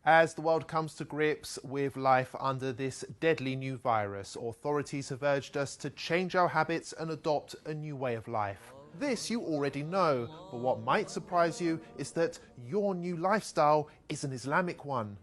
As the world comes to grips with life under this deadly new virus, authorities have urged us to change our habits and adopt a new way of life. This you already know, but what might surprise you is that your new lifestyle is an Islamic one.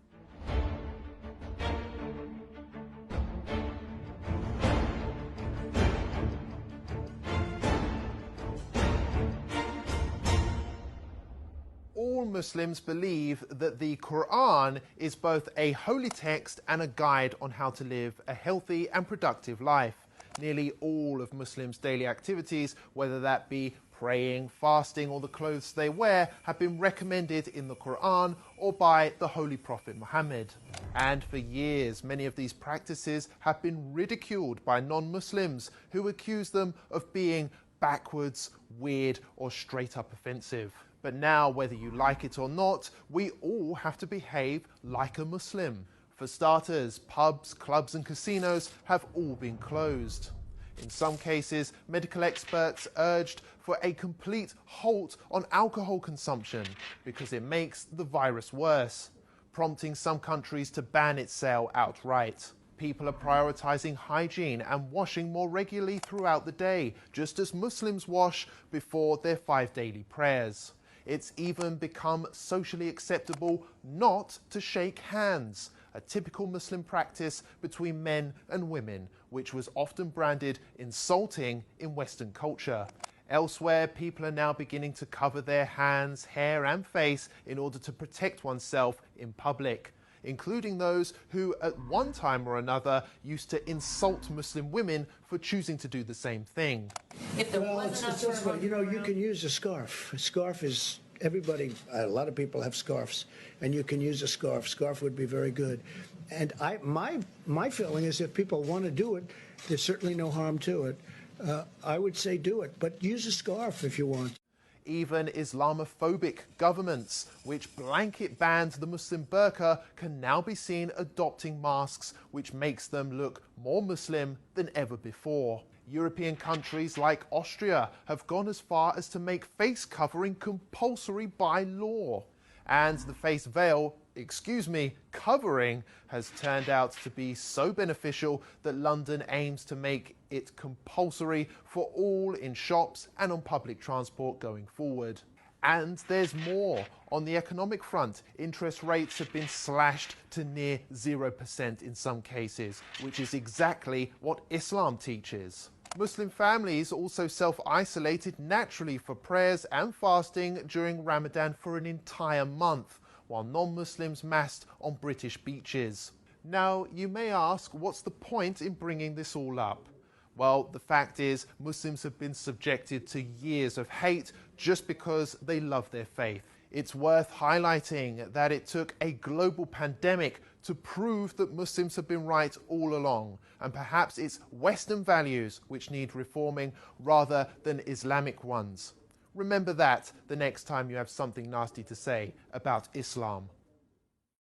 All Muslims believe that the Quran is both a holy text and a guide on how to live a healthy and productive life. Nearly all of Muslims' daily activities, whether that be praying, fasting, or the clothes they wear, have been recommended in the Quran or by the Holy Prophet Muhammad. And for years, many of these practices have been ridiculed by non-Muslims who accuse them of being backwards, weird, or straight up offensive. But now, whether you like it or not, we all have to behave like a Muslim. For starters, pubs, clubs and casinos have all been closed. In some cases, medical experts urged for a complete halt on alcohol consumption because it makes the virus worse, prompting some countries to ban its sale outright. People are prioritizing hygiene and washing more regularly throughout the day, just as Muslims wash before their 5 daily prayers. It's even become socially acceptable not to shake hands, a typical Muslim practice between men and women, which was often branded insulting in Western culture. Elsewhere, people are now beginning to cover their hands, hair and face in order to protect oneself in public, including those who at one time or another used to insult Muslim women for choosing to do the same thing. Well, it's this way. You can use a scarf. A scarf is, a lot of people have scarves, and you can use a scarf. Scarf would be very good. And my feeling is if people want to do it, there's certainly no harm to it. I would say do it, but use a scarf if you want. Even Islamophobic governments, which blanket banned the Muslim burqa, can now be seen adopting masks, which makes them look more Muslim than ever before. European countries like Austria have gone as far as to make face covering compulsory by law. And the face veil, covering, has turned out to be so beneficial that London aims to make it compulsory for all in shops and on public transport going forward. And there's more. On the economic front, interest rates have been slashed to near 0% in some cases, which is exactly what Islam teaches. Muslim families also self-isolated naturally for prayers and fasting during Ramadan for an entire month, while non-Muslims massed on British beaches. Now, you may ask, what's the point in bringing this all up? Well, the fact is, Muslims have been subjected to years of hate just because they love their faith. It's worth highlighting that it took a global pandemic to prove that Muslims have been right all along, and perhaps it's Western values which need reforming rather than Islamic ones. Remember that the next time you have something nasty to say about Islam.